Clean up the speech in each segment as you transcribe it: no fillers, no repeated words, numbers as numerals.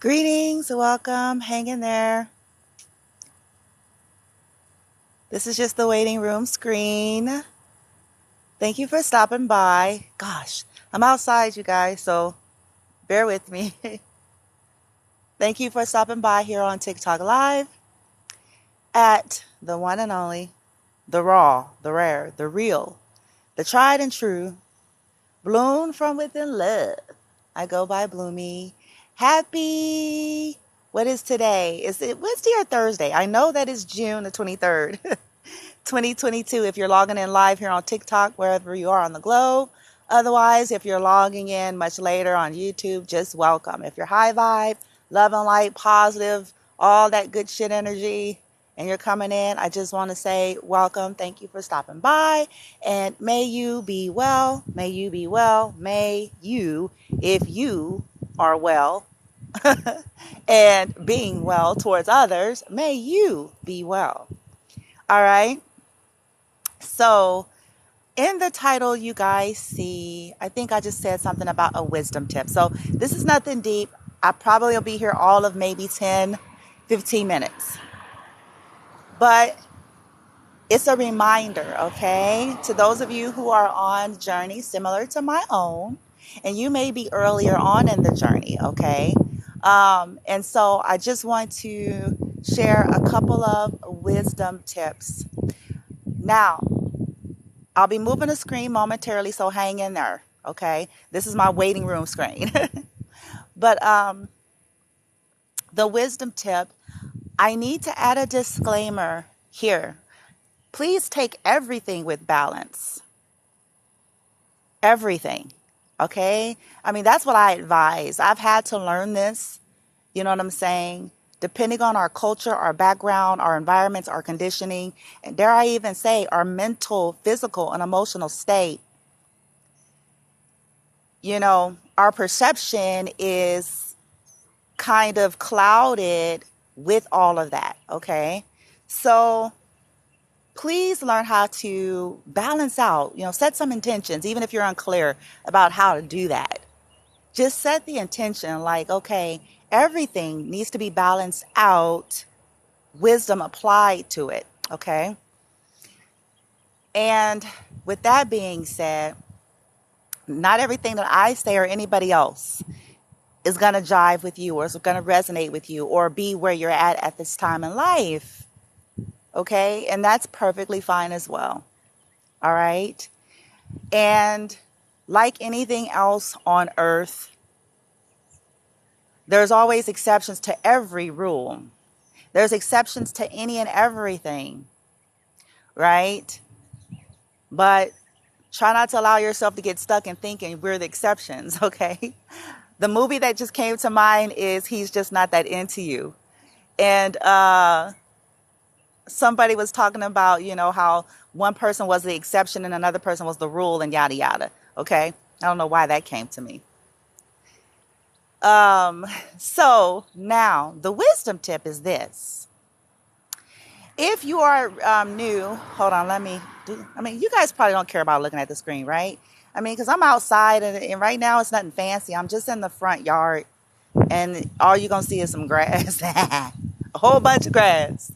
Greetings, welcome, hang in there. This is just the waiting room screen. Thank you for stopping by. Gosh, I'm outside, you guys, so bear with me. Thank you for stopping by here on TikTok Live at the one and only, the raw, the rare, the real, the tried and true, bloom from within love. I go by Bloomy. Happy, what is today? Is it Wednesday or Thursday? I know that is June the 23rd, 2022. If you're logging in live here on TikTok, wherever you are on the globe. Otherwise, if you're logging in much later on YouTube, just welcome. If you're high vibe, love and light, positive, all that good shit energy, and you're coming in, I just want to say welcome. Thank you for stopping by. And may you be well. May you be well. May you, if you are well and being well towards others, may you be well. All right. So in the title, you guys see, I think I just said something about a wisdom tip. So this is nothing deep. I probably will be here all of maybe 10, 15 minutes. But it's a reminder, okay, to those of you who are on journeys similar to my own, and you may be earlier on in the journey, okay? And so I just want to share a couple of wisdom tips. Now, I'll be moving the screen momentarily, so hang in there, okay? This is my waiting room screen. But the wisdom tip, I need to add a disclaimer here. Please take everything with balance. Everything. Okay? I mean, that's what I advise. I've had to learn this. You know what I'm saying? Depending on our culture, our background, our environments, our conditioning, and dare I even say our mental, physical, and emotional state. You know, our perception is kind of clouded with all of that. Okay? So please learn how to balance out, set some intentions, even if you're unclear about how to do that. Just set the intention like, okay, everything needs to be balanced out, wisdom applied to it, okay? And with that being said, not everything that I say or anybody else is going to jive with you or is going to resonate with you or be where you're at this time in life. Okay, and that's perfectly fine as well. All right. And like anything else on earth, there's always exceptions to every rule. There's exceptions to any and everything. Right. But try not to allow yourself to get stuck in thinking we're the exceptions. Okay. The movie that just came to mind is He's Just Not That Into You. And, somebody was talking about, how one person was the exception and another person was the rule and yada, yada. Okay. I don't know why that came to me. So now the wisdom tip is this. If you are new, hold on, you guys probably don't care about looking at the screen, right? Because I'm outside and right now it's nothing fancy. I'm just in the front yard and all you're going to see is some grass, a whole bunch of grass.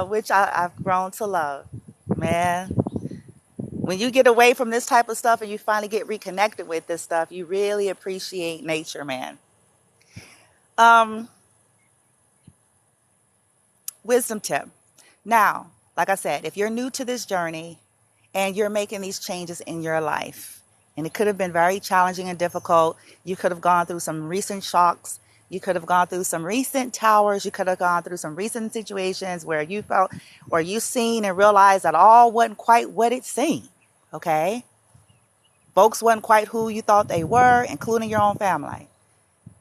Which I've grown to love, man. When you get away from this type of stuff and you finally get reconnected with this stuff, you really appreciate nature, man. Wisdom tip. Now, like I said, if you're new to this journey and you're making these changes in your life, and it could have been very challenging and difficult, you could have gone through some recent shocks. You could have gone through some recent towers. You could have gone through some recent situations where you felt or you seen and realized that all wasn't quite what it seemed. Okay? Folks wasn't quite who you thought they were, including your own family.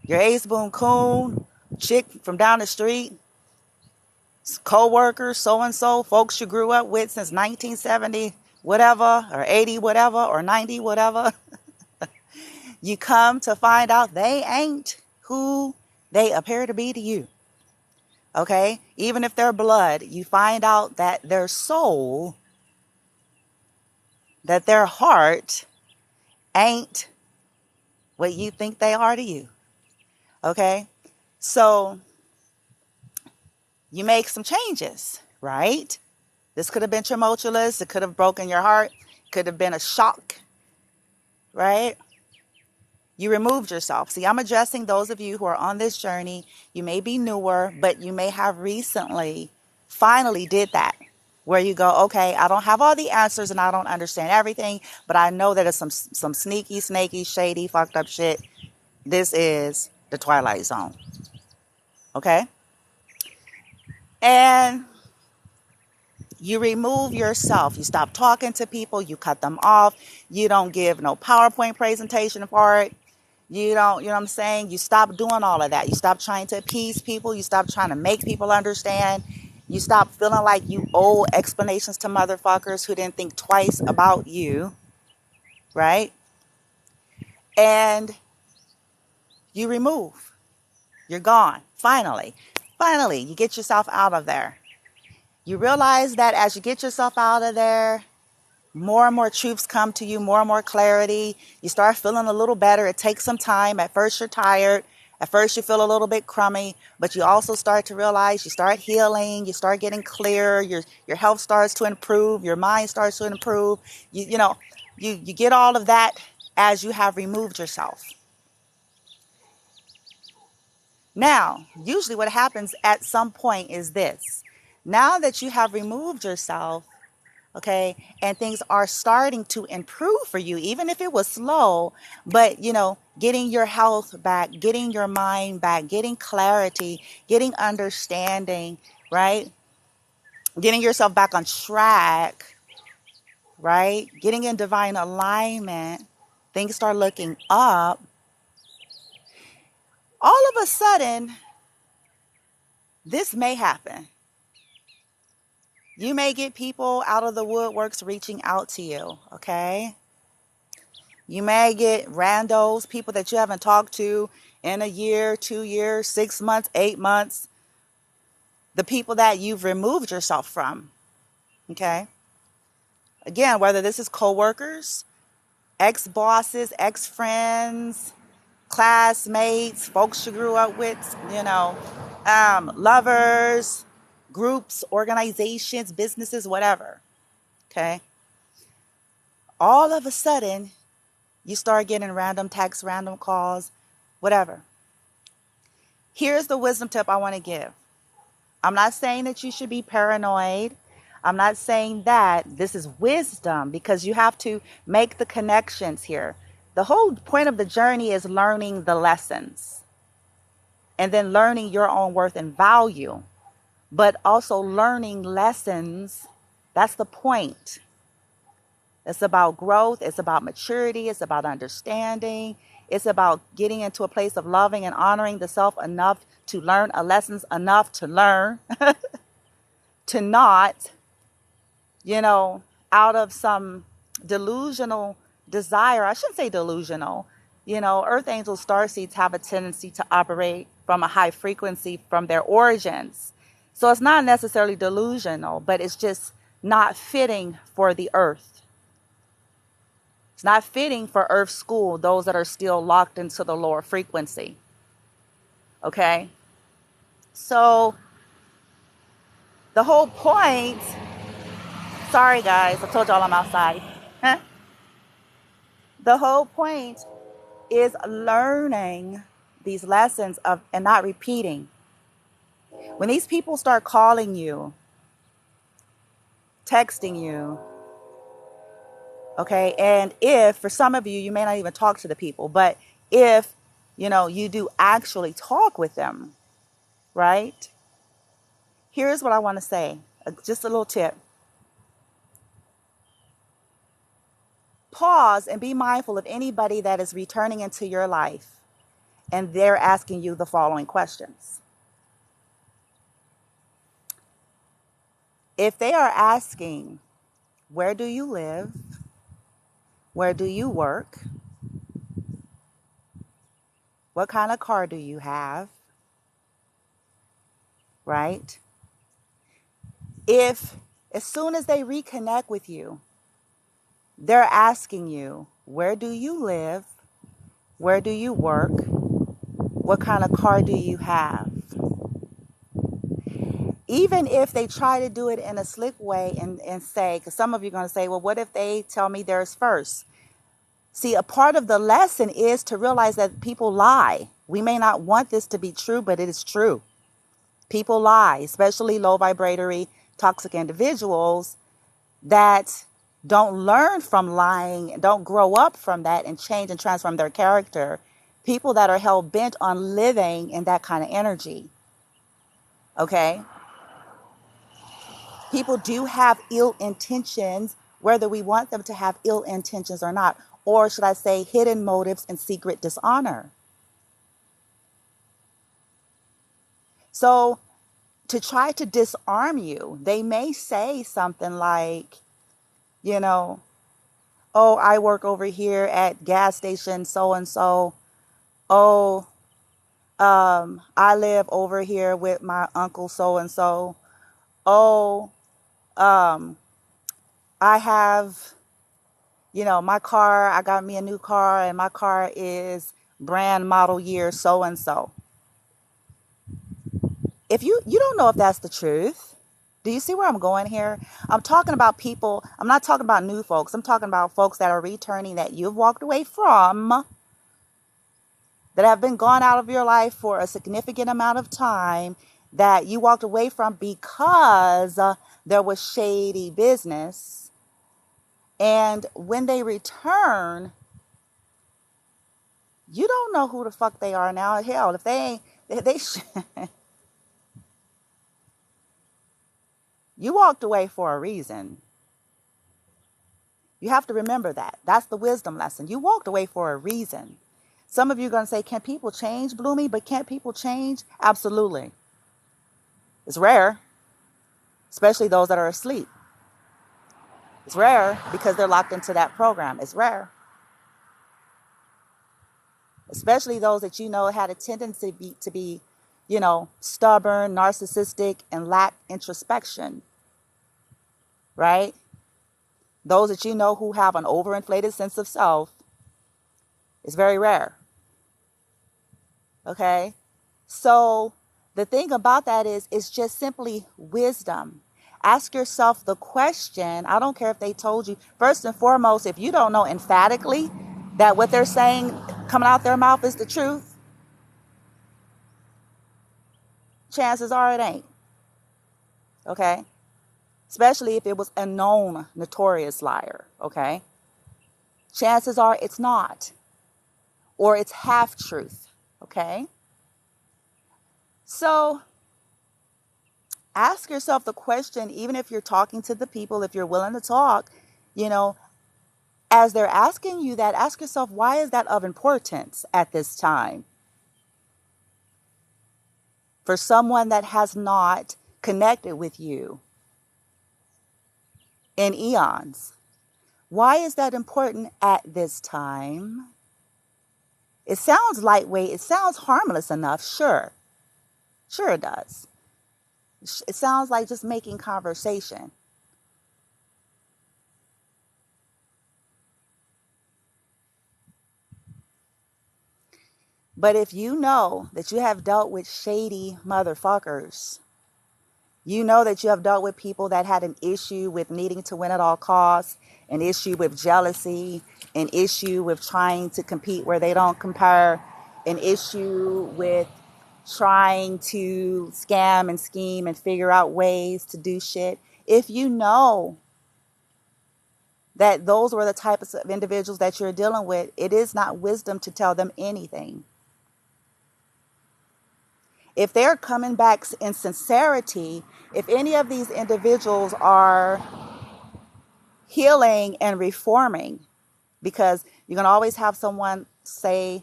Your ace boon coon, chick from down the street, co-workers, so-and-so, folks you grew up with since 1970, whatever, or 80, whatever, or 90, whatever. You come to find out they ain't who they appear to be to you. Okay? Even if they're blood, you find out that their soul, that their heart ain't what you think they are to you. Okay? So you make some changes, right? This could have been tumultuous. It could have broken your heart. Could have been a shock, right? You removed yourself. See, I'm addressing those of you who are on this journey. You may be newer, but you may have recently finally did that. Where you go, okay, I don't have all the answers and I don't understand everything, but I know that it's some sneaky, snaky, shady, fucked up shit. This is the Twilight Zone. Okay? And you remove yourself. You stop talking to people. You cut them off. You don't give no PowerPoint presentation for it. You don't, you know what I'm saying? You stop doing all of that. You stop trying to appease people. You stop trying to make people understand. You stop feeling like you owe explanations to motherfuckers who didn't think twice about you, right? And you remove. You're gone. Finally, you get yourself out of there. You realize that as you get yourself out of there, more and more truths come to you, more and more clarity. You start feeling a little better. It takes some time. At first, you're tired. At first, you feel a little bit crummy, but you also start to realize you start healing. You start getting clear. Your health starts to improve. Your mind starts to improve. You get all of that as you have removed yourself. Now, usually what happens at some point is this. Now that you have removed yourself, okay, and things are starting to improve for you, even if it was slow, but, getting your health back, getting your mind back, getting clarity, getting understanding, right? Getting yourself back on track, right? Getting in divine alignment, things start looking up. All of a sudden, this may happen. You may get people out of the woodworks reaching out to you, okay? You may get randos, people that you haven't talked to in a year, 2 years, 6 months, 8 months. The people that you've removed yourself from, okay? Again, whether this is coworkers, ex-bosses, ex-friends, classmates, folks you grew up with, lovers, groups, organizations, businesses, whatever, okay? All of a sudden, you start getting random texts, random calls, whatever. Here's the wisdom tip I want to give. I'm not saying that you should be paranoid. I'm not saying that. This is wisdom because you have to make the connections here. The whole point of the journey is learning the lessons and then learning your own worth and value, but also learning lessons. That's the point. It's about growth. It's about maturity. It's about understanding. It's about getting into a place of loving and honoring the self enough to learn lessons enough to learn, to not, out of some delusional desire. I shouldn't say delusional. Earth angels, starseeds have a tendency to operate from a high frequency from their origins. So it's not necessarily delusional, but it's just not fitting for the earth. It's not fitting for Earth school, those that are still locked into the lower frequency. Okay? So, the whole point, sorry guys, I told y'all I'm outside. The whole point is learning these lessons and not repeating. When these people start calling you, texting you, okay, and if, for some of you, you may not even talk to the people, but if, you do actually talk with them, right? Here's what I want to say, just a little tip. Pause and be mindful of anybody that is returning into your life and they're asking you the following questions. If they are asking, where do you live? Where do you work? What kind of car do you have? Right? If, as soon as they reconnect with you, they're asking you, where do you live? Where do you work? What kind of car do you have? Even if they try to do it in a slick way and say, because some of you are going to say, well, what if they tell me theirs first? See, a part of the lesson is to realize that people lie. We may not want this to be true, but it is true. People lie, especially low vibratory, toxic individuals that don't learn from lying, don't grow up from that and change and transform their character. People that are hell bent on living in that kind of energy. Okay? People do have ill intentions, whether we want them to have ill intentions or not. Or should I say hidden motives and secret dishonor. So to try to disarm you, they may say something like, oh, I work over here at gas station so-and-so. Oh, I live over here with my uncle so-and-so. Oh, I have, my car, I got me a new car and my car is brand model year so-and-so. If you don't know if that's the truth. Do you see where I'm going here? I'm talking about people. I'm not talking about new folks. I'm talking about folks that are returning that you've walked away from, that have been gone out of your life for a significant amount of time, that you walked away from because there was shady business. And when they return, you don't know who the fuck they are now. Hell, if they ain't, they you walked away for a reason. You have to remember that. That's the wisdom lesson. You walked away for a reason. Some of you are going to say, can people change, Bloomy? But can't people change? Absolutely. It's rare, especially those that are asleep. It's rare because they're locked into that program. It's rare. Especially those that had a tendency to be, stubborn, narcissistic, and lack introspection. Right? Those that who have an overinflated sense of self. It's very rare. Okay? So the thing about that is, it's just simply wisdom. Ask yourself the question. I don't care if they told you. First and foremost, if you don't know emphatically that what they're saying coming out their mouth is the truth, chances are it ain't. Okay? Especially if it was a known notorious liar. Okay? Chances are it's not. Or it's half truth. Okay? So ask yourself the question, even if you're talking to the people, if you're willing to talk, as they're asking you that, ask yourself, why is that of importance at this time? For someone that has not connected with you in eons, why is that important at this time? It sounds lightweight. It sounds harmless enough. Sure. Sure it does. It sounds like just making conversation. But if you know that you have dealt with shady motherfuckers, you know that you have dealt with people that had an issue with needing to win at all costs, an issue with jealousy, an issue with trying to compete where they don't compare, an issue with trying to scam and scheme and figure out ways to do shit. If you know that those were the types of individuals that you're dealing with, it is not wisdom to tell them anything. If they're coming back in sincerity, if any of these individuals are healing and reforming, because you're going to always have someone say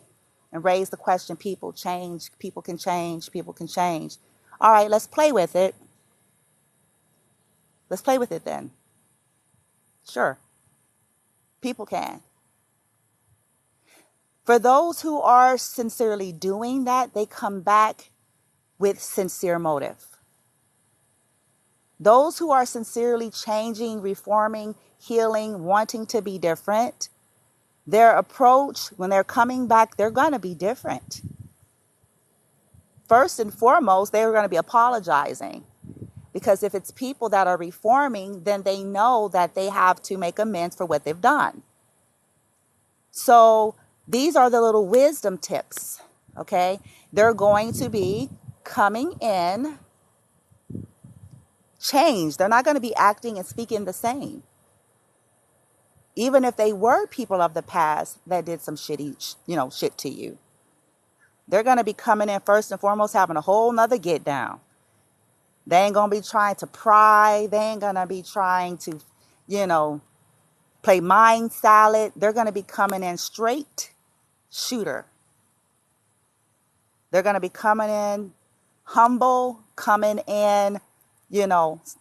and raise the question, people change, people can change, people can change. All right, let's play with it. Let's play with it then. Sure. People can. For those who are sincerely doing that, they come back with sincere motive. Those who are sincerely changing, reforming, healing, wanting to be different, their approach when they're coming back, they're going to be different. first and foremost, they were going to be apologizing. Because if it's people that are reforming, then they know that they have to make amends for what they've done. So these are the little wisdom tips, okay? They're going to be coming in changed. They're not going to be acting and speaking the same. Even if they were people of the past that did some shitty, shit to you. They're going to be coming in first and foremost having a whole nother get down. They ain't going to be trying to pry. They ain't going to be trying to, play mind salad. They're going to be coming in straight shooter. They're going to be coming in humble, coming in,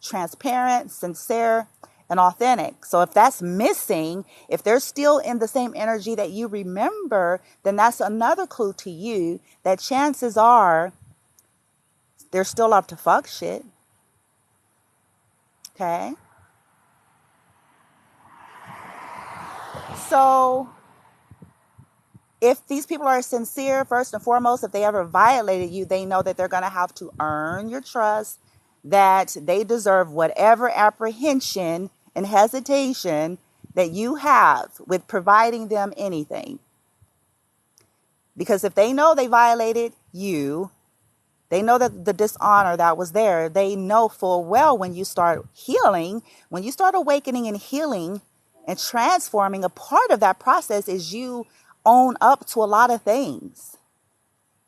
transparent, sincere, and authentic. So if that's missing, if they're still in the same energy that you remember, then that's another clue to you that chances are they're still up to fuck shit. Okay? So if these people are sincere, first and foremost, if they ever violated you, they know that they're going to have to earn your trust, that they deserve whatever apprehension and hesitation that you have with providing them anything. Because if they know they violated you, they know that the dishonor that was there, they know full well when you start healing, when you start awakening and healing and transforming, a part of that process is you own up to a lot of things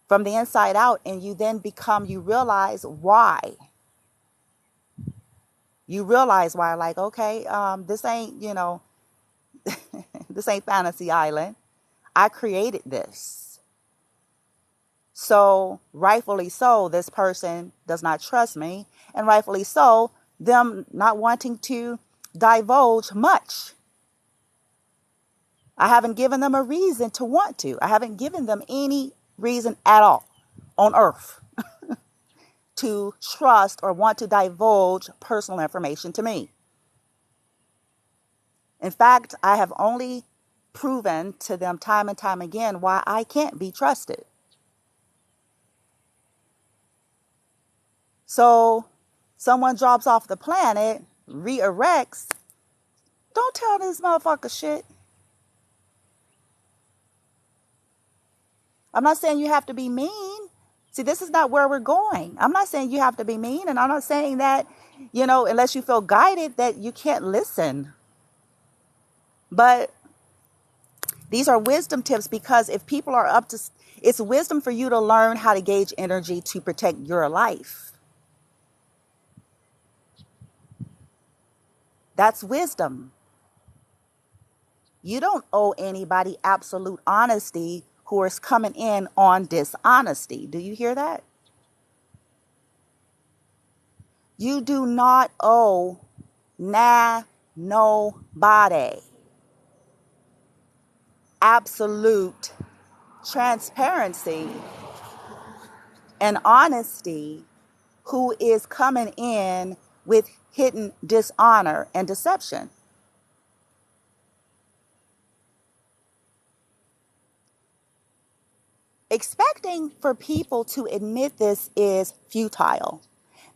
from the inside out, and you then you realize why. You realize why, like, okay, this ain't, this ain't Fantasy Island. I created this. So rightfully so, this person does not trust me, and rightfully so, them not wanting to divulge much. I haven't given them a reason to want to. I haven't given them any reason at all on earth to trust or want to divulge personal information to me. In fact, I have only proven to them time and time again why I can't be trusted. So someone drops off the planet, re-erects, don't tell this motherfucker shit. I'm not saying you have to be mean. See, this is not where we're going. I'm not saying you have to be mean, and I'm not saying that, unless you feel guided, that you can't listen. But these are wisdom tips, because if people are up to, it's wisdom for you to learn how to gauge energy to protect your life. That's wisdom. You don't owe anybody absolute honesty who is coming in on dishonesty. Do you hear that? You do not owe nobody absolute transparency and honesty who is coming in with hidden dishonor and deception. Expecting for people to admit this is futile.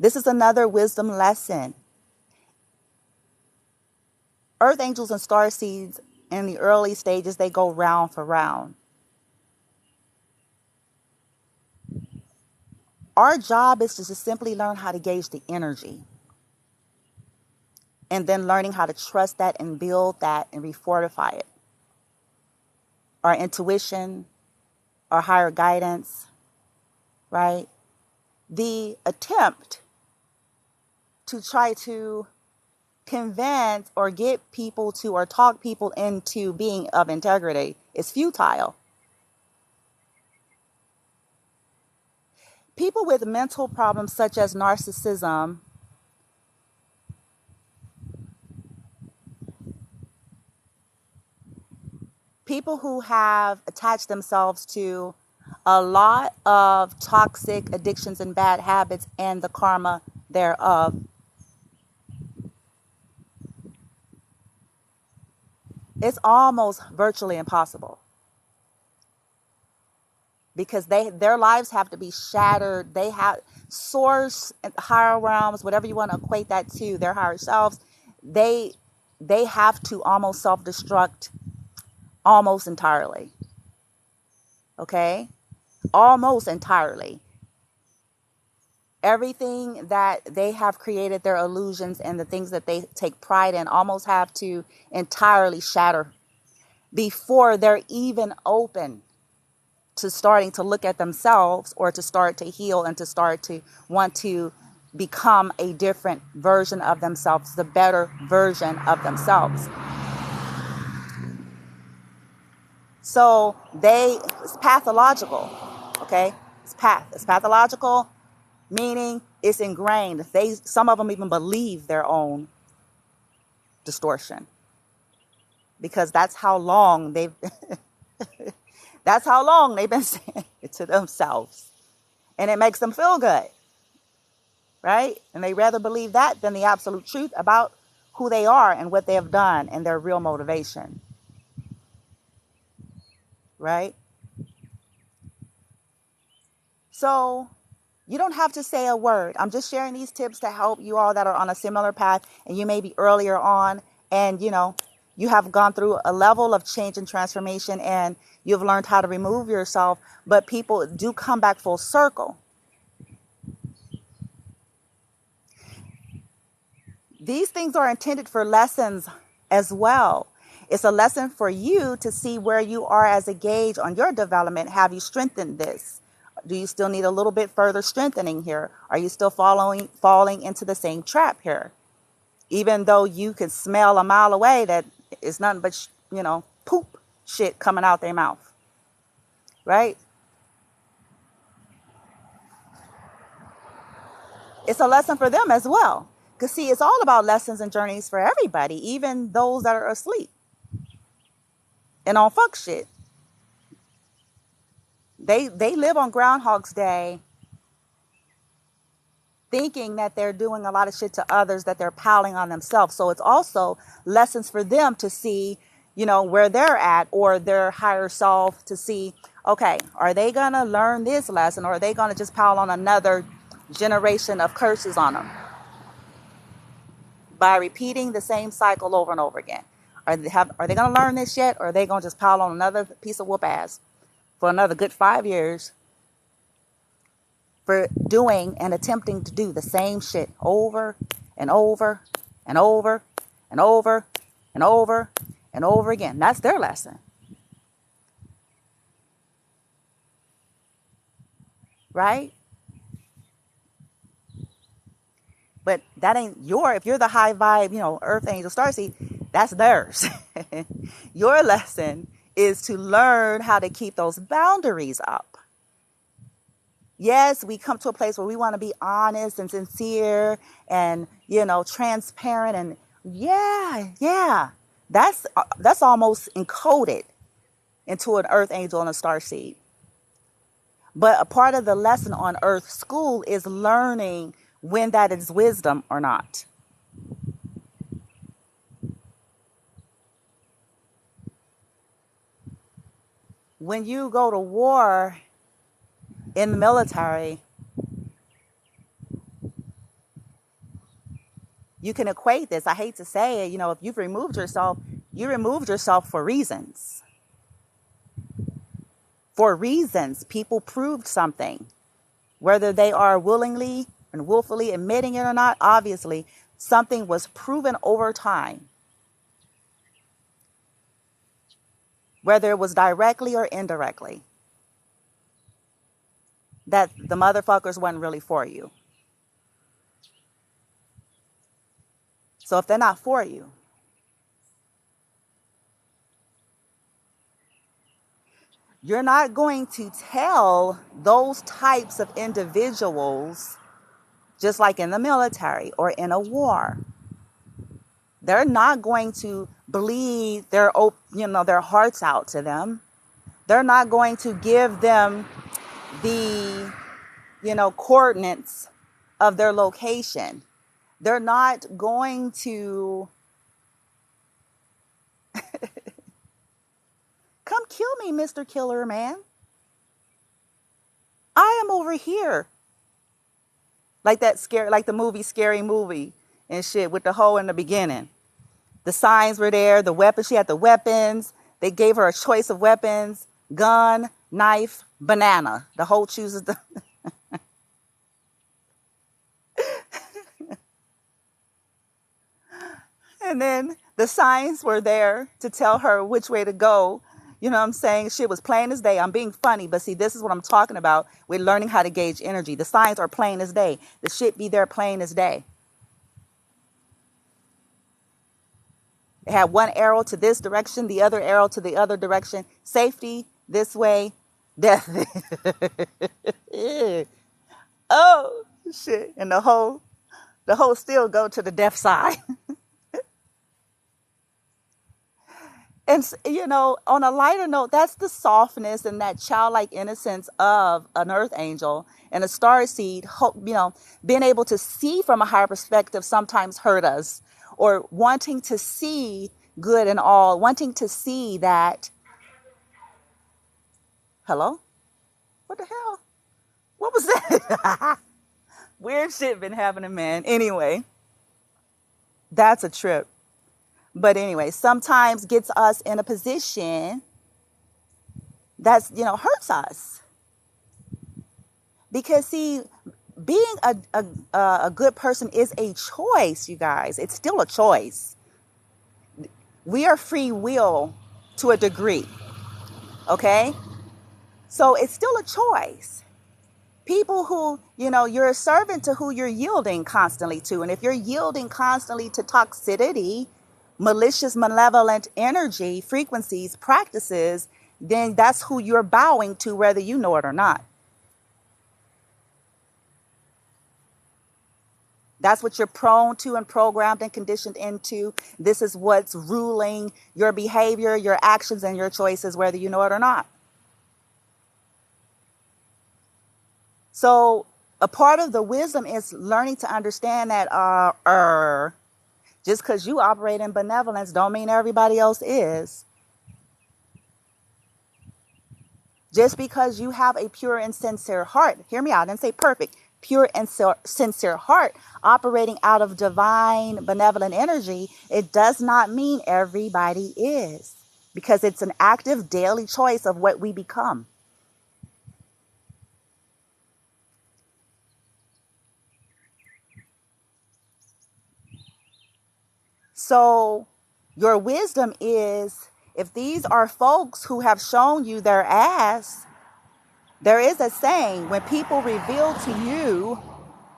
This is another wisdom lesson. Earth angels and star seeds in the early stages, they go round for round. Our job is to just simply learn how to gauge the energy. And then learning how to trust that and build that and refortify it. Our intuition, our higher guidance, right? The attempt to try to convince or get people to, or talk people into being of integrity is futile. People with mental problems such as narcissism, people who have attached themselves to a lot of toxic addictions and bad habits and the karma thereof, it's almost virtually impossible because their lives have to be shattered. They have source, higher realms, whatever you want to equate that to, their higher selves. They have to almost self-destruct almost entirely. Okay? Almost entirely. Everything that they have created, their illusions and the things that they take pride in, almost have to entirely shatter before they're even open to starting to look at themselves, or to start to heal, and to start to want to become a different version of themselves, the better version of themselves. So it's pathological, okay? It's pathological, meaning it's ingrained. Some of them even believe their own distortion, because that's how long they've been saying it to themselves, and it makes them feel good, right? And they rather believe that than the absolute truth about who they are and what they have done and their real motivation, right? So you don't have to say a word. I'm just sharing these tips to help you all that are on a similar path, and you may be earlier on, and you have gone through a level of change and transformation, and you've learned how to remove yourself, but people do come back full circle. These things are intended for lessons as well. It's a lesson for you to see where you are as a gauge on your development. Have you strengthened this? Do you still need a little bit further strengthening here? Are you still falling into the same trap here? Even though you can smell a mile away that it's nothing but, poop shit coming out their mouth, right? It's a lesson for them as well. Because, see, it's all about lessons and journeys for everybody, even those that are asleep and on fuck shit. They live on Groundhog's Day thinking that they're doing a lot of shit to others, that they're piling on themselves. So it's also lessons for them to see, where they're at, or their higher self, to see, okay, are they going to learn this lesson, or are they going to just pile on another generation of curses on them by repeating the same cycle over and over again? Are they going to learn this yet, or are they going to just pile on another piece of whoop ass for another good 5 years for doing and attempting to do the same shit over and over and over and over and over and over again? That's their lesson. Right? But that ain't if you're the high vibe, earth angel, starseed, that's theirs. Your lesson is to learn how to keep those boundaries up. Yes, we come to a place where we want to be honest and sincere and, transparent. And yeah, that's almost encoded into an earth angel and a starseed. But a part of the lesson on Earth School is learning when that is wisdom or not. When you go to war in the military, you can equate this. I hate to say it, if you've removed yourself, you removed yourself for reasons. For reasons. People proved something. Whether they are willingly and willfully admitting it or not, obviously, something was proven over time. Whether it was directly or indirectly, that the motherfuckers wasn't really for you. So if they're not for you, you're not going to tell those types of individuals, just like in the military or in a war, they're not going to bleed their hearts out to them. They're not going to give them the, coordinates of their location. They're not going to come kill me, Mr. Killer Man. I am over here. Like that scary, like the movie Scary Movie and shit with the hoe in the beginning. The signs were there, the weapons, she had the weapons. They gave her a choice of weapons, gun, knife, banana. The hoe chooses the and then the signs were there to tell her which way to go. You know what I'm saying? Shit was plain as day. I'm being funny, but see, this is what I'm talking about. We're learning how to gauge energy. The signs are plain as day. The shit be there plain as day. They had one arrow to this direction, the other arrow to the other direction. Safety this way, death. Oh shit! And the whole still go to the death side. And you know, on a lighter note, that's the softness and that childlike innocence of an earth angel and a star seed. You know, being able to see from a higher perspective sometimes hurt us, or wanting to see good in all, wanting to see that. Hello? What the hell? What was that? Weird shit been happening, man. Anyway, that's a trip. But anyway, sometimes gets us in a position that's, you know, hurts us. Because see, being a good person is a choice, you guys. It's still a choice. We are free will to a degree. Okay? So it's still a choice. People who, you know, you're a servant to who you're yielding constantly to. And if you're yielding constantly to toxicity, malicious, malevolent energy, frequencies, practices, then that's who you're bowing to, whether you know it or not. That's what you're prone to and programmed and conditioned into. This is what's ruling your behavior, your actions, and your choices, whether you know it or not. So a part of the wisdom is learning to understand that just because you operate in benevolence don't mean everybody else is. Just because you have a pure and sincere heart, hear me out, I didn't say perfect, pure and sincere heart operating out of divine benevolent energy, it does not mean everybody is, because it's an active daily choice of what we become. So your wisdom is, if these are folks who have shown you their ass, there is a saying, when people reveal to you,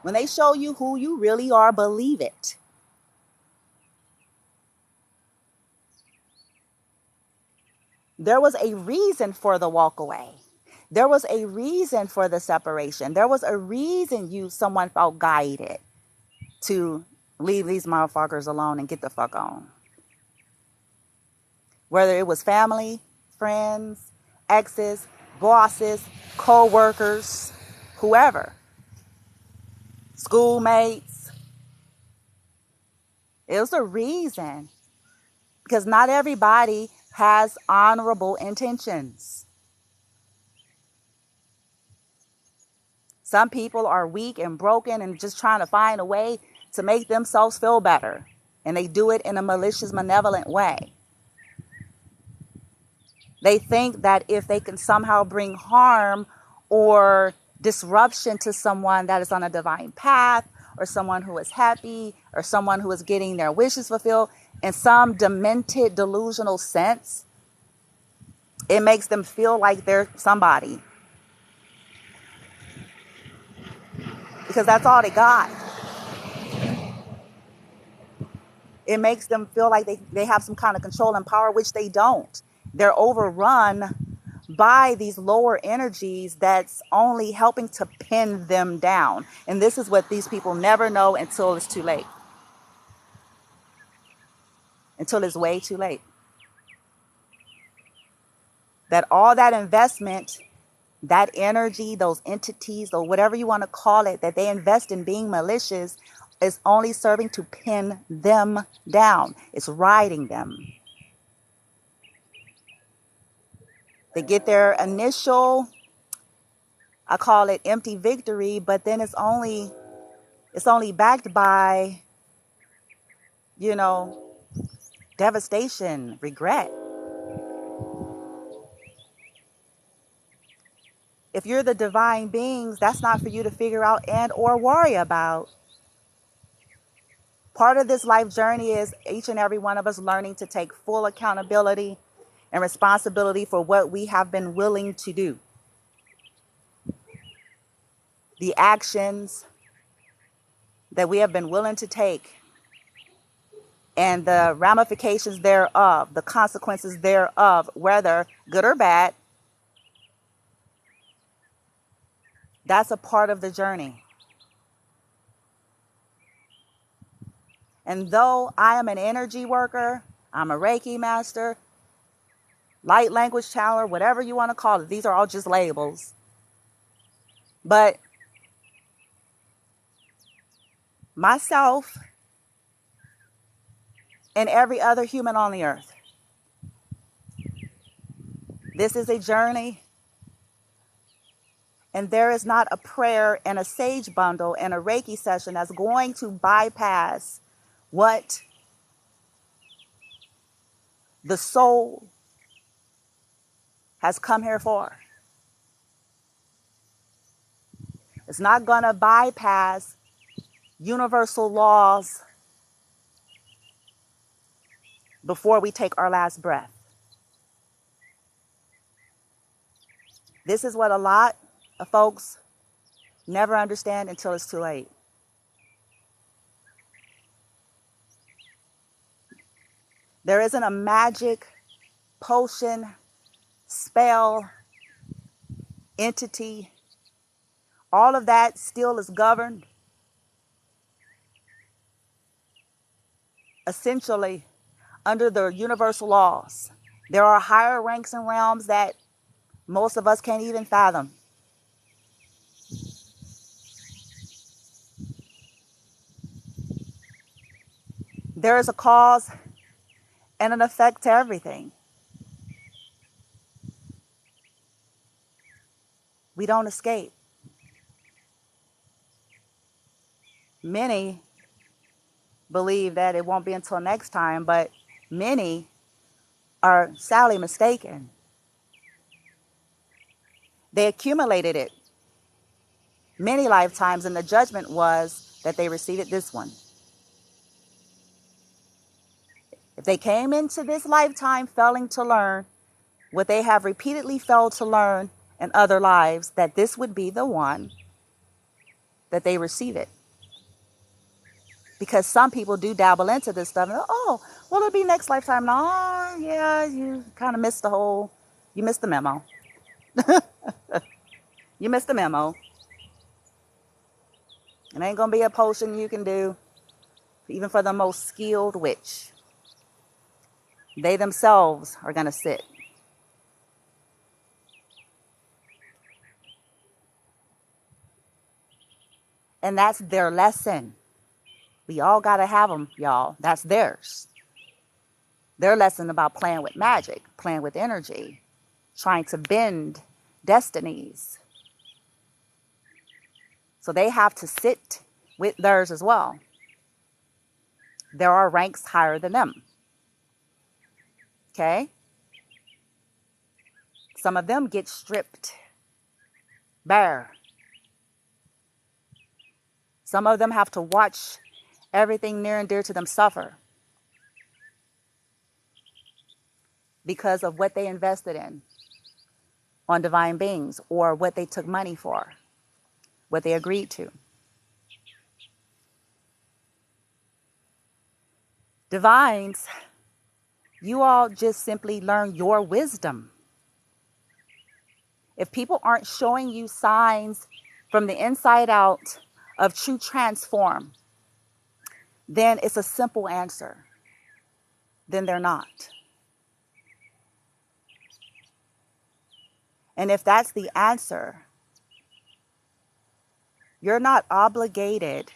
when they show you who you really are, believe it. There was a reason for the walk away. There was a reason for the separation. There was a reason someone felt guided to leave these motherfuckers alone and get the fuck on. Whether it was family, friends, exes, bosses, co-workers, whoever, schoolmates. It was a reason, because not everybody has honorable intentions. Some people are weak and broken and just trying to find a way to make themselves feel better. And they do it in a malicious, malevolent way. They think that if they can somehow bring harm or disruption to someone that is on a divine path, or someone who is happy, or someone who is getting their wishes fulfilled, in some demented, delusional sense, it makes them feel like they're somebody. Because that's all they got. It makes them feel like they have some kind of control and power, which they don't. They're overrun by these lower energies that's only helping to pin them down. And this is what these people never know until it's too late. Until it's way too late. That all that investment, that energy, those entities, or whatever you want to call it, that they invest in being malicious, is only serving to pin them down. It's riding them. They get their initial I call it empty victory, but then it's only backed by, devastation, regret. If you're the divine beings, that's not for you to figure out and or worry about. Part of this life journey is each and every one of us learning to take full accountability and responsibility for what we have been willing to do. The actions that we have been willing to take and the ramifications thereof, the consequences thereof, whether good or bad, that's a part of the journey. And though I am an energy worker, I'm a Reiki master, light language channeler, whatever you want to call it, these are all just labels. But myself and every other human on the earth, this is a journey. And there is not a prayer and a sage bundle and a Reiki session that's going to bypass what the soul has come here for. It's not going to bypass universal laws before we take our last breath. This is what a lot of folks never understand until it's too late. There isn't a magic, potion, spell, entity. All of that still is governed essentially under the universal laws. There are higher ranks and realms that most of us can't even fathom. There is a cause and an effect to everything. We don't escape. Many believe that it won't be until next time, but many are sadly mistaken. They accumulated it many lifetimes, and the judgment was that they received this one. If they came into this lifetime failing to learn what they have repeatedly failed to learn in other lives, that this would be the one that they receive it. Because some people do dabble into this stuff. And, oh, well, it'll be next lifetime. No, yeah, you kind of missed you missed the memo. You missed the memo. It ain't going to be a potion you can do, even for the most skilled witch. They themselves are going to sit. And that's their lesson. We all got to have them, y'all. That's theirs. Their lesson about playing with magic, playing with energy, trying to bend destinies. So they have to sit with theirs as well. There are ranks higher than them. Okay? Some of them get stripped bare. Some of them have to watch everything near and dear to them suffer because of what they invested in on divine beings, or what they took money for, what they agreed to. Divines, you all just simply learn your wisdom. If people aren't showing you signs from the inside out of true transform, then it's a simple answer. Then they're not. And if that's the answer, you're not obligated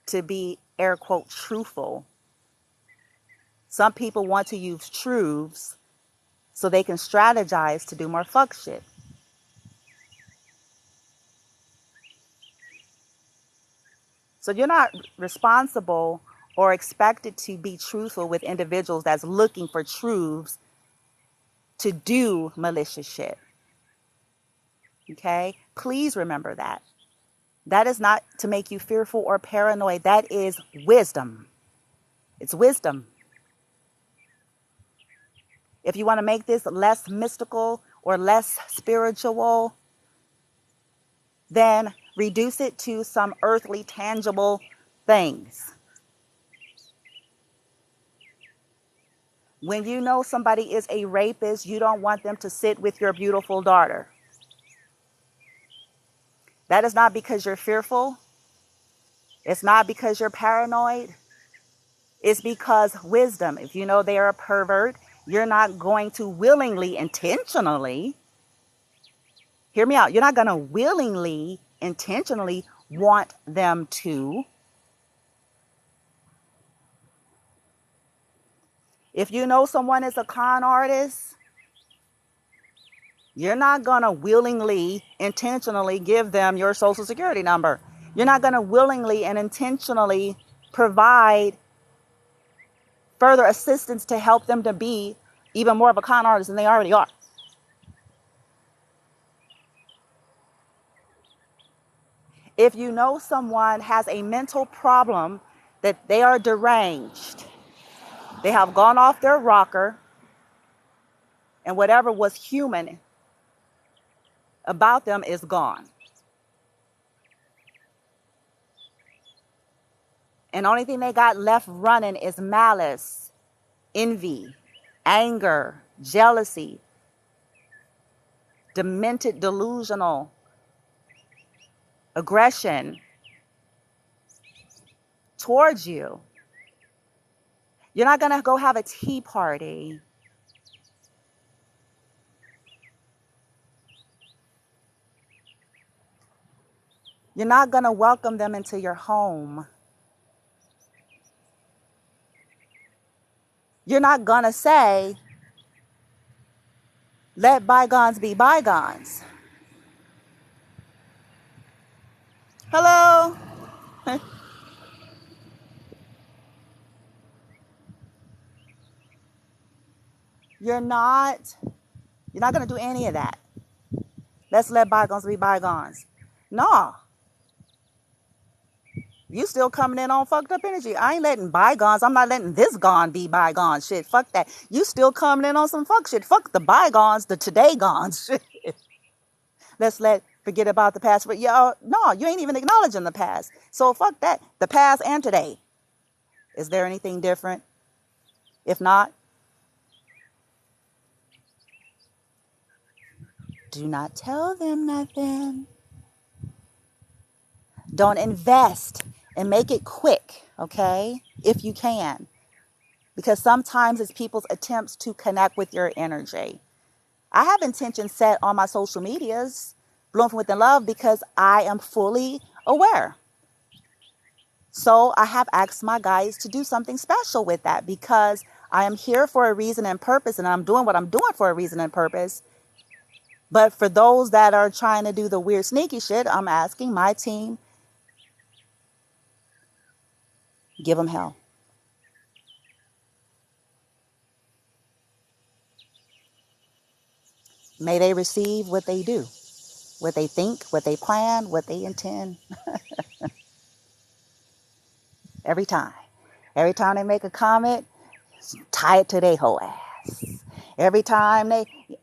to be, air quote, truthful. Some people want to use truths so they can strategize to do more fuck shit. So you're not responsible or expected to be truthful with individuals that's looking for truths to do malicious shit. Okay? Please remember that. That is not to make you fearful or paranoid. That is wisdom. It's wisdom. If you want to make this less mystical or less spiritual, then reduce it to some earthly, tangible things. When you know somebody is a rapist, you don't want them to sit with your beautiful daughter. That is not because you're fearful. It's not because you're paranoid. It's because wisdom. If you know they are a pervert, you're not going to willingly, intentionally, hear me out, you're not going to willingly, intentionally want them to. If you know someone is a con artist, you're not going to willingly, intentionally give them your social security number. You're not going to willingly and intentionally provide further assistance to help them to be even more of a con artist than they already are. If you know someone has a mental problem, that they are deranged, they have gone off their rocker, and whatever was human about them is gone. And the only thing they got left running is malice, envy, anger, jealousy, demented, delusional, aggression towards you. You're not going to go have a tea party You're not going to welcome them into your home. You're not going to say, let bygones be bygones. Hello? You're not going to do any of that. Let's let bygones be bygones. No. You still coming in on fucked up energy. I ain't letting bygones. I'm not letting this gone be bygones. Shit, fuck that. You still coming in on some fuck shit. Fuck the bygones, the today gones. Let's forget about the past. But y'all, no, you ain't even acknowledging the past. So fuck that. The past and today. Is there anything different? If not, do not tell them nothing. Don't invest and make it quick, okay? If you can. Because sometimes it's people's attempts to connect with your energy. I have intentions set on my social medias, Bloom from Within Love, because I am fully aware. So I have asked my guides to do something special with that because I am here for a reason and purpose, and I'm doing what I'm doing for a reason and purpose. But for those that are trying to do the weird, sneaky shit, I'm asking my team, give them hell. May they receive what they do, what they think, what they plan, what they intend. Every time. Every time they make a comment, tie it to their whole ass. Every time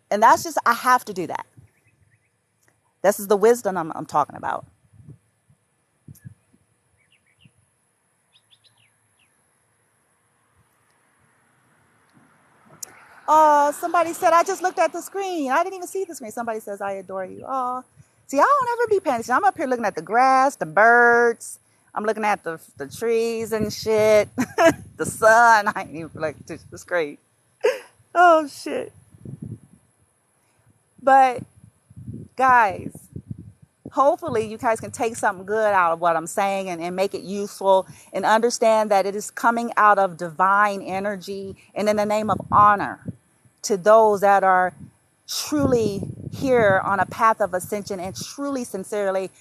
and that's just, I have to do that. This is the wisdom I'm talking about. Oh, somebody said, I just looked at the screen. I didn't even see the screen. Somebody says, I adore you. Oh, see, I don't ever be paying attention. I'm up here looking at the grass, the birds. I'm looking at the trees and shit. The sun. I ain't even like it's great. Oh, shit. But, guys, hopefully you guys can take something good out of what I'm saying and make it useful and understand that it is coming out of divine energy and in the name of honor to those that are truly here on a path of ascension and truly, sincerely,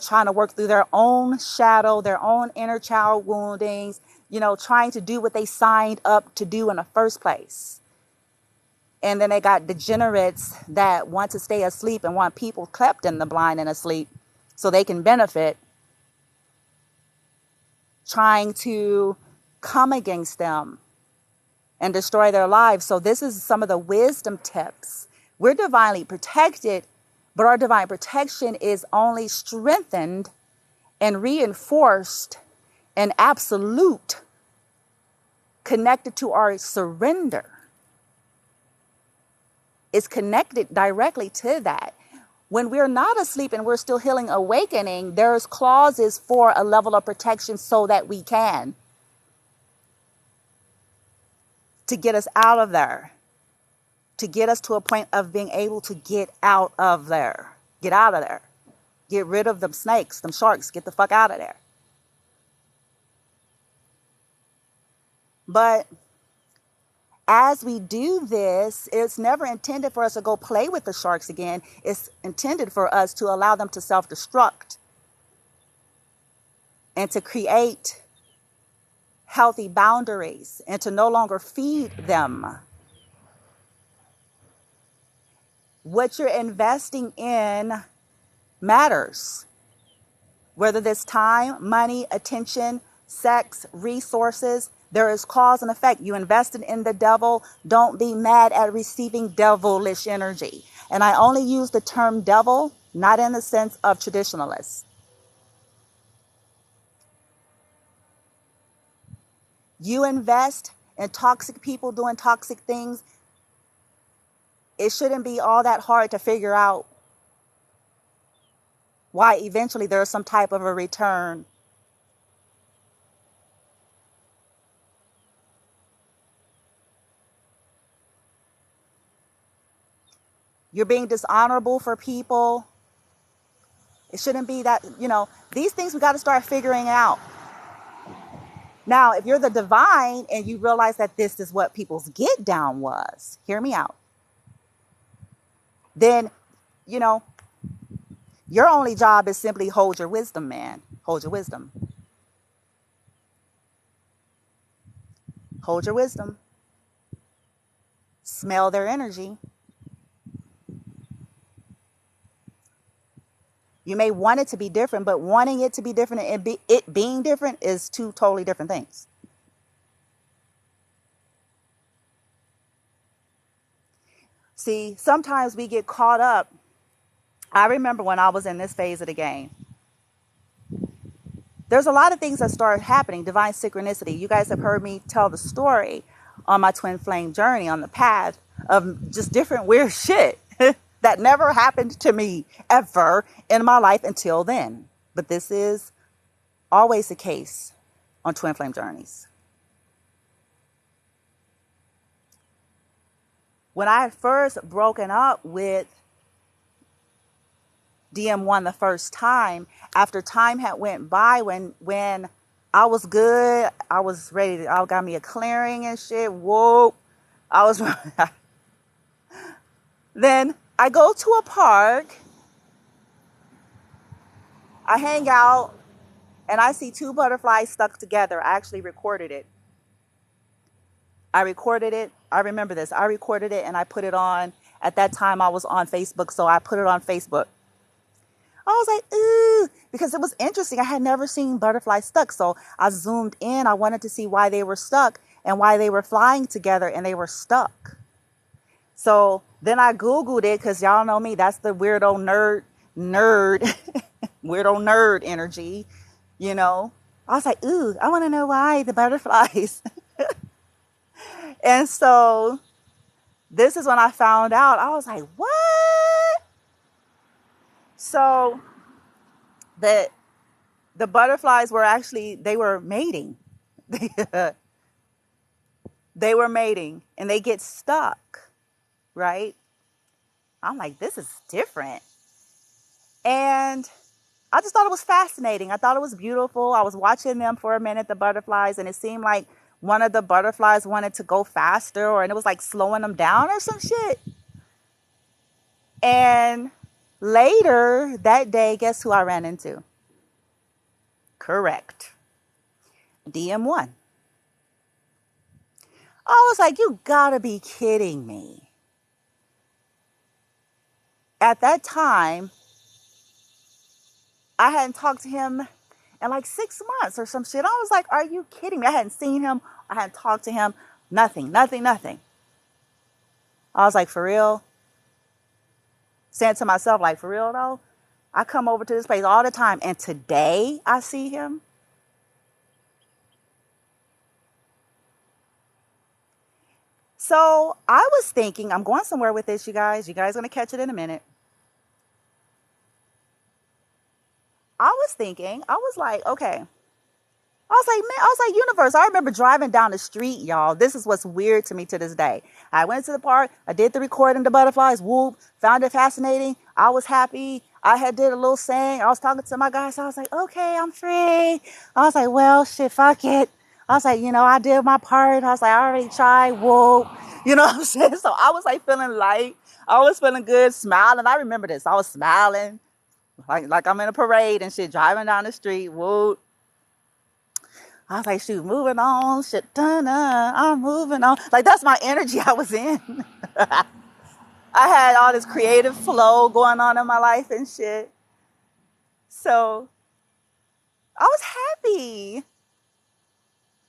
trying to work through their own shadow, their own inner child woundings, trying to do what they signed up to do in the first place. And then they got degenerates that want to stay asleep and want people kept in the blind and asleep so they can benefit, trying to come against them and destroy their lives. So this is some of the wisdom tips. We're divinely protected, but our divine protection is only strengthened and reinforced and absolute, connected to our surrender. It's connected directly to that. When we're not asleep and we're still healing, awakening, there's clauses for a level of protection so that we can, to get us out of there, to get us to a point of being able to get out of there, get out of there, get rid of them snakes, them sharks, get the fuck out of there. But as we do this, it's never intended for us to go play with the sharks again. It's intended for us to allow them to self-destruct and to create healthy boundaries and to no longer feed them. What you're investing in matters. Whether that's time, money, attention, sex, resources, there is cause and effect. You invested in the devil. Don't be mad at receiving devilish energy. And I only use the term devil, not in the sense of traditionalists. You invest in toxic people doing toxic things. It shouldn't be all that hard to figure out why eventually there's some type of a return. You're being dishonorable for people. It shouldn't be that, these things we got to start figuring out. Now, if you're the divine and you realize that this is what people's get down was, hear me out. Then, your only job is simply hold your wisdom, man. Hold your wisdom. Hold your wisdom. Smell their energy. You may want it to be different, but wanting it to be different and it being different is two totally different things. See, sometimes we get caught up. I remember when I was in this phase of the game, there's a lot of things that started happening, divine synchronicity. You guys have heard me tell the story on my twin flame journey, on the path of just different weird shit that never happened to me ever in my life until then. But this is always the case on twin flame journeys. When I had first broken up with DM1 the first time, after time had went by, when I was good, I was ready to, I got me a clearing and shit. Whoa. I was, then I go to a park, I hang out, and I see two butterflies stuck together. I actually recorded it. I remember this. I recorded it and I put it on. At that time, I was on Facebook, so I put it on Facebook. I was like, ooh, because it was interesting. I had never seen butterflies stuck, so I zoomed in. I wanted to see why they were stuck and why they were flying together and they were stuck. So then I Googled it, because y'all know me. That's the weirdo nerd, weirdo nerd energy, I was like, ooh, I want to know why the butterflies. And so this is when I found out. I was like, what? So the butterflies were actually, they were mating. They were mating and they get stuck, right? I'm like, this is different. And I just thought it was fascinating. I thought it was beautiful. I was watching them for a minute, the butterflies, and it seemed like one of the butterflies wanted to go faster, and it was like slowing them down or some shit. And Later that day, guess who I ran into? Correct. DM1. I was like, you gotta be kidding me. At that time, I hadn't talked to him in like 6 months or some shit. I was like, are you kidding me? I hadn't seen him. I hadn't talked to him. Nothing. I was like, for real? Saying to myself, like, for real though? I come over to this place all the time, and today I see him. So I was thinking, I'm going somewhere with this, you guys. You guys are going to catch it in a minute. I was thinking, I was like, okay. I was like, universe. I remember driving down the street, y'all. This is what's weird to me to this day. I went to the park. I did the recording, the butterflies. Whoop. Found it fascinating. I was happy. I had did a little saying. I was talking to my guys. So I was like, okay, I'm free. I was like, well, shit, fuck it. I was like, I did my part. I was like, I already tried. Whoop. You know what I'm saying? So I was like feeling light. I was feeling good, smiling. I remember this. I was smiling like I'm in a parade and shit, driving down the street. Whoop. I was like, shoot, moving on, shit, I'm moving on. Like, that's my energy I was in. I had all this creative flow going on in my life and shit. So, I was happy.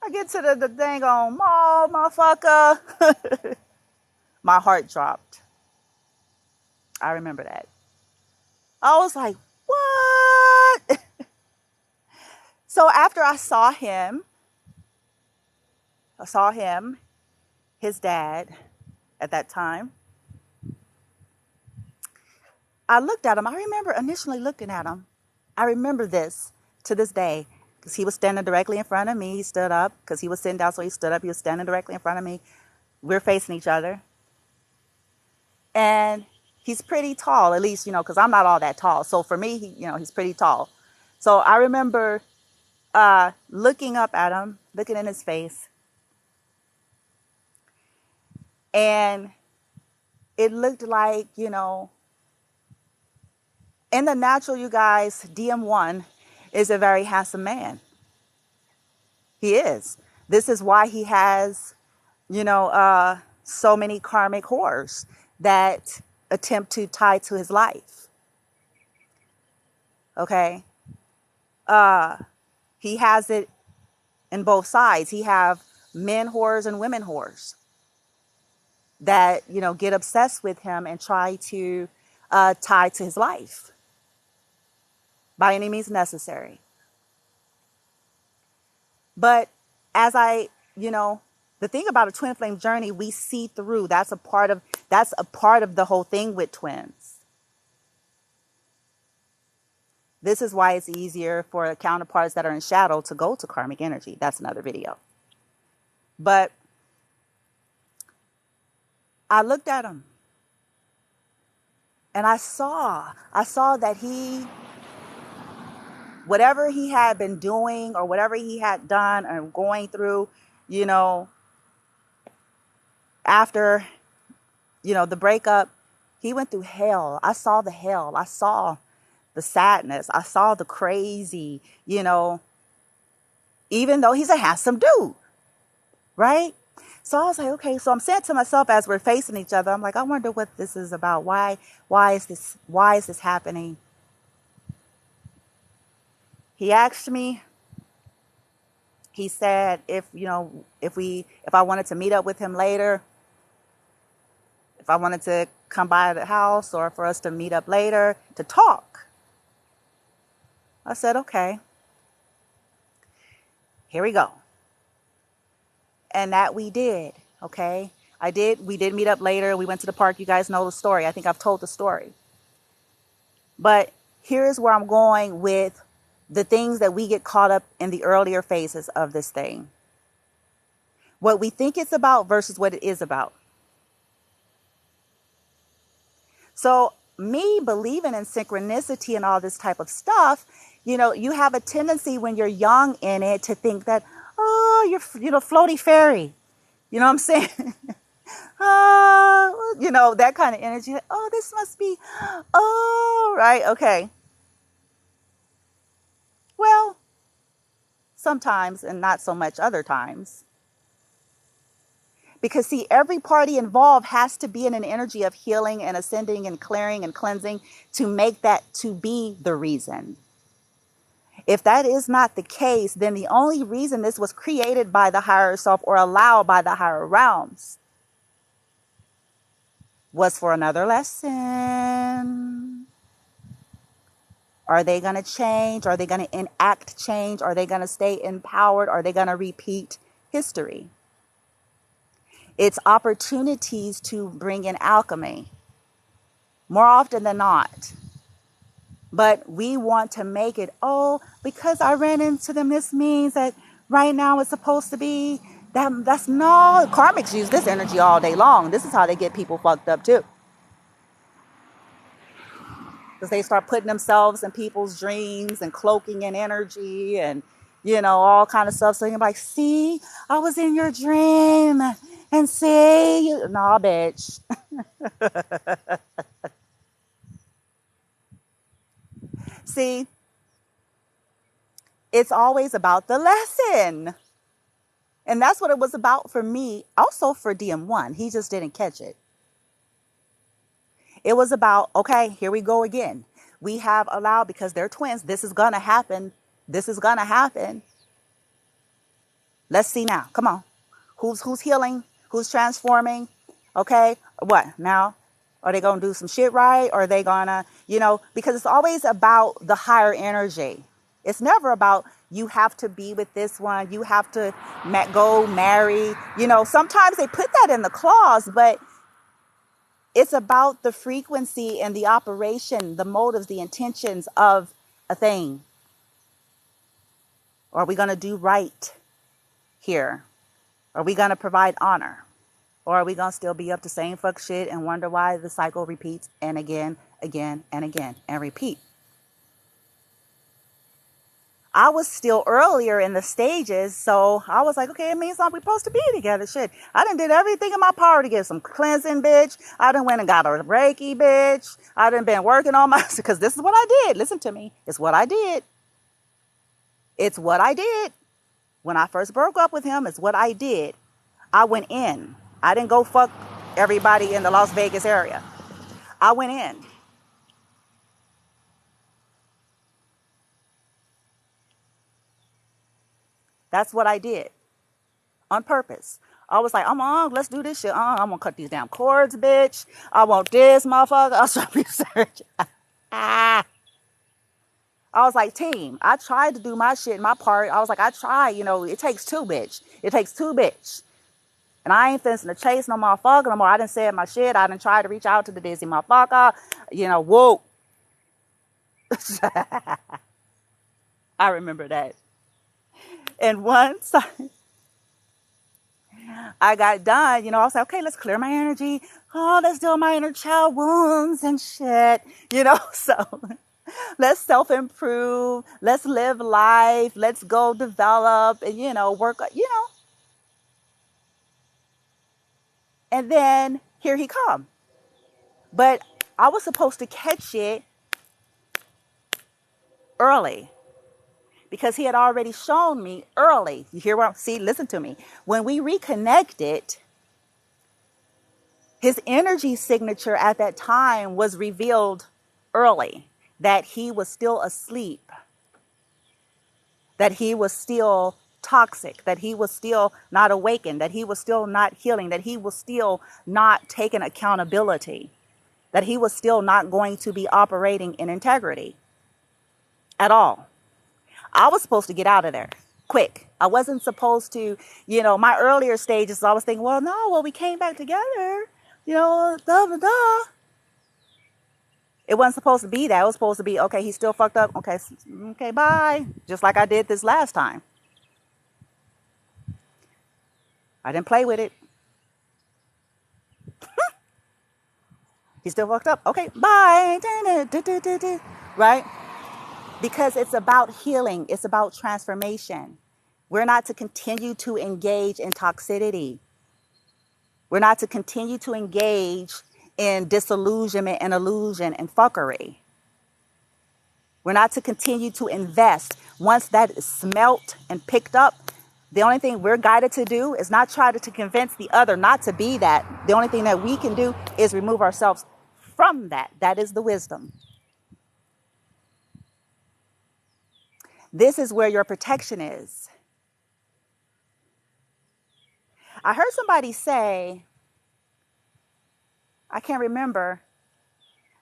I get to the dang on mall, motherfucker. My heart dropped. I remember that. I was like, what? So after I saw him, his dad at that time. I looked at him. I remember initially looking at him. I remember this to this day because he was standing directly in front of me. He stood up because he was sitting down, so he stood up. He was standing directly in front of me. We're facing each other. And he's pretty tall, at least, because I'm not all that tall. So for me, he's pretty tall. So I remember looking up at him, looking in his face. And it looked like, in the natural, you guys, DM1 is a very handsome man. He is. This is why he has, so many karmic whores that attempt to tie to his life. Okay? He has it in both sides. He have men whores and women whores that, get obsessed with him and try to tie to his life by any means necessary. But as the thing about a twin flame journey, we see through. That's a part of the whole thing with twins. This is why it's easier for counterparts that are in shadow to go to karmic energy. That's another video. But I looked at him and I saw that whatever he had been doing or whatever he had done or going through, after, the breakup, he went through hell. I saw the hell. I saw the sadness. I saw the crazy, even though he's a handsome dude, right? So I was like, okay, so I'm saying to myself as we're facing each other, I'm like, I wonder what this is about. Why is this happening? He asked me, he said, if I wanted to meet up with him later, if I wanted to come by the house or for us to meet up later to talk. I said, okay, here we go. And that we did. Okay. We did meet up later. We went to the park. You guys know the story. I think I've told the story. But here's where I'm going with the things that we get caught up in the earlier phases of this thing. What we think it's about versus what it is about. So me believing in synchronicity and all this type of stuff, you have a tendency when you're young in it to think that, oh, you're, floaty fairy. You know what I'm saying? that kind of energy. Oh, this must be, oh, right, okay. Well, sometimes and not so much other times. Because see, every party involved has to be in an energy of healing and ascending and clearing and cleansing to make that to be the reason. If that is not the case, then the only reason this was created by the higher self or allowed by the higher realms was for another lesson. Are they going to change? Are they going to enact change? Are they going to stay empowered? Are they going to repeat history? It's opportunities to bring in alchemy more often than not. But we want to make it, oh, because I ran into them, this means that right now it's supposed to be that. That's no, karmics use this energy all day long. This is how they get people fucked up too. Because they start putting themselves in people's dreams and cloaking in energy and, all kind of stuff. So you're like, see, I was in your dream and see, nah, bitch. See, it's always about the lesson. And that's what it was about for me. Also for DM1. He just didn't catch it. It was about, okay, here we go again. We have allowed, because they're twins, this is going to happen. This is going to happen. Let's see now. Come on. Who's healing? Who's transforming? Okay. What now? Are they going to do some shit right? Or are they going to, because it's always about the higher energy. It's never about you have to be with this one. You have to go marry. Sometimes they put that in the clause, but it's about the frequency and the operation, the motives, the intentions of a thing. Are we going to do right here? Are we going to provide honor? Or are we going to still be up to same fuck shit and wonder why the cycle repeats and again, and repeat? I was still earlier in the stages, so I was like, okay, it means we're supposed to be together. Shit, I done did everything in my power to get some cleansing, bitch. I done went and got a Reiki, bitch. I done been working on my, because this is what I did. Listen to me. It's what I did. It's what I did. When I first broke up with him, it's what I did. I went in. I didn't go fuck everybody in the Las Vegas area. I went in. That's what I did. On purpose. I was like, let's do this shit. I'm going to cut these damn cords, bitch. I want this, motherfucker. I'll show research. I was like, team, I tried to do my shit, my part. I was like, I tried, it takes two, bitch. It takes two, bitch. And I ain't finna chase no motherfucker no more. I done said my shit. I done tried to reach out to the dizzy motherfucker. Whoa. I remember that. And once I got done, I was like, okay, let's clear my energy. Oh, let's deal with my inner child wounds and shit. So let's self-improve. Let's live life. Let's go develop and, work, And then here he come. But I was supposed to catch it early because he had already shown me early. You hear what? See, listen to me. When we reconnected, his energy signature at that time was revealed early, that he was still asleep, that he was still toxic, that he was still not awakened, that he was still not healing, that he was still not taking accountability, that he was still not going to be operating in integrity at all. I was supposed to get out of there quick. I wasn't supposed to, my earlier stages, I was thinking, we came back together, da, da, da. It wasn't supposed to be that. It was supposed to be, okay, he's still fucked up. Okay, bye. Just like I did this last time. I didn't play with it. He's still fucked up. Okay, bye. Right? Because it's about healing. It's about transformation. We're not to continue to engage in toxicity. We're not to continue to engage in disillusionment and illusion and fuckery. We're not to continue to invest. Once that is smelt and picked up, the only thing we're guided to do is not try to convince the other not to be that. The only thing that we can do is remove ourselves from that. That is the wisdom. This is where your protection is. I heard somebody say, I can't remember,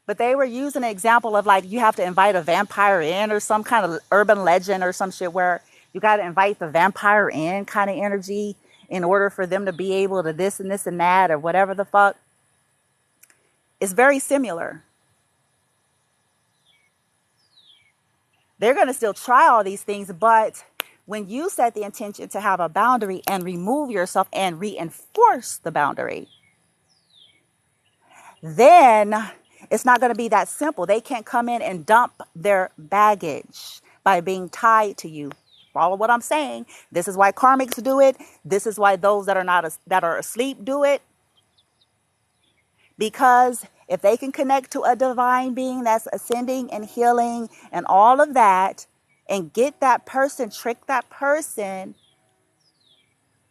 but they were using an example of like you have to invite a vampire in or some kind of urban legend or some shit where you got to invite the vampire in kind of energy in order for them to be able to this and this and that or whatever the fuck. It's very similar. They're going to still try all these things, but when you set the intention to have a boundary and remove yourself and reinforce the boundary, then it's not going to be that simple. They can't come in and dump their baggage by being tied to you. Follow what I'm saying? This is why karmics do it. This is why those that are asleep do it. Because if they can connect to a divine being that's ascending and healing and all of that, and get that person, trick that person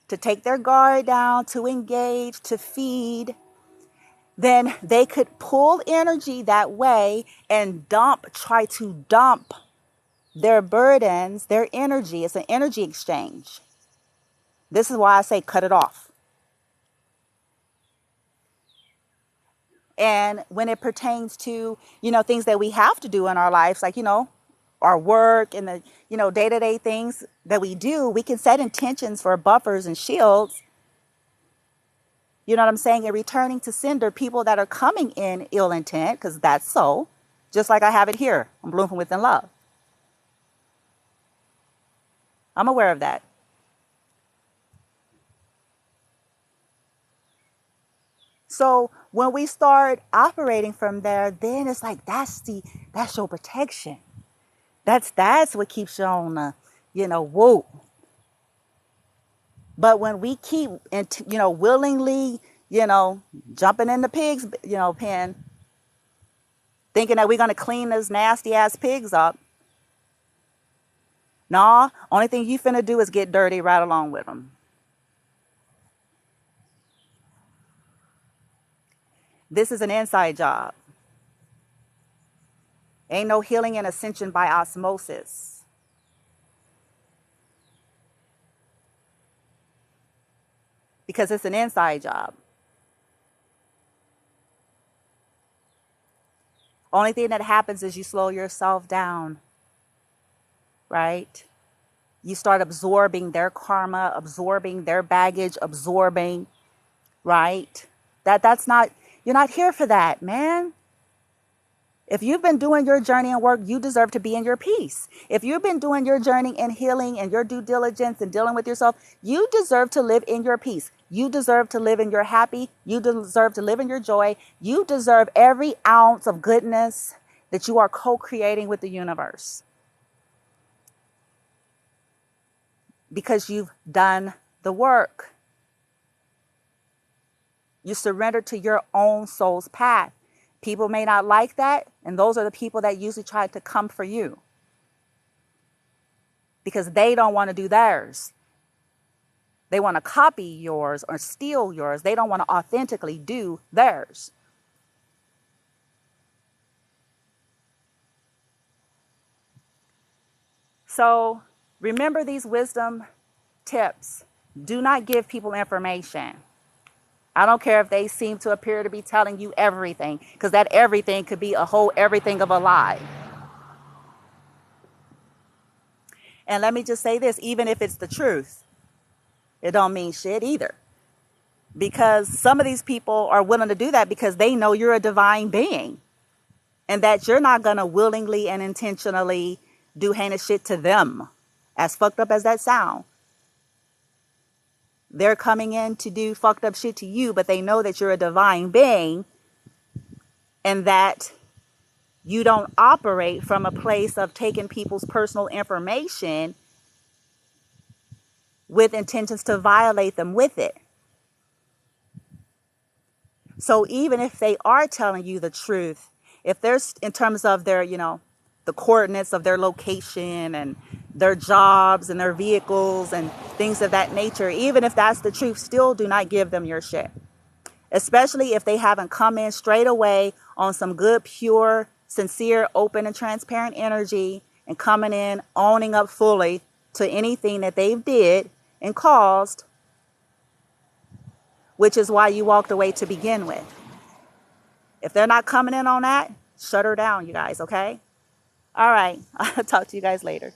to take their guard down, to engage, to feed, then they could pull energy that way and try to dump their burdens, their energy. It's an energy exchange. This is why I say cut it off. And when it pertains to, things that we have to do in our lives, like, our work and the, day-to-day things that we do, we can set intentions for buffers and shields. You know what I'm saying? And returning to sender people that are coming in ill intent, because that's so, just like I have it here. I'm blooming from within love. I'm aware of that. So when we start operating from there, then it's like, that's your protection. That's what keeps you on, whoa. But when we keep, willingly, jumping in the pigs, pen, thinking that we're going to clean those nasty ass pigs up. Nah, only thing you finna do is get dirty right along with them. This is an inside job. Ain't no healing and ascension by osmosis. Because it's an inside job. Only thing that happens is you slow yourself down. Right? You start absorbing their karma, absorbing their baggage, absorbing, right? That's not, you're not here for that, man. If you've been doing your journey and work, you deserve to be in your peace. If you've been doing your journey and healing and your due diligence and dealing with yourself, you deserve to live in your peace. You deserve to live in your happy. You deserve to live in your joy. You deserve every ounce of goodness that you are co-creating with the universe. Because you've done the work. You surrender to your own soul's path. People may not like that, and those are the people that usually try to come for you. Because they don't want to do theirs. They want to copy yours or steal yours. They don't want to authentically do theirs. So remember these wisdom tips. Do not give people information. I don't care if they seem to appear to be telling you everything, because that everything could be a whole everything of a lie. And let me just say this, even if it's the truth, it don't mean shit either. Because some of these people are willing to do that because they know you're a divine being. And that you're not going to willingly and intentionally do heinous shit to them. As fucked up as that sound. They're coming in to do fucked up shit to you, but they know that you're a divine being and that you don't operate from a place of taking people's personal information with intentions to violate them with it. So even if they are telling you the truth, if there's in terms of their, the coordinates of their location and their jobs and their vehicles and things of that nature, even if that's the truth, still do not give them your shit. Especially if they haven't come in straight away on some good, pure, sincere, open and transparent energy and coming in, owning up fully to anything that they've did and caused, which is why you walked away to begin with. If they're not coming in on that, shut her down, you guys, okay? All right. I'll talk to you guys later.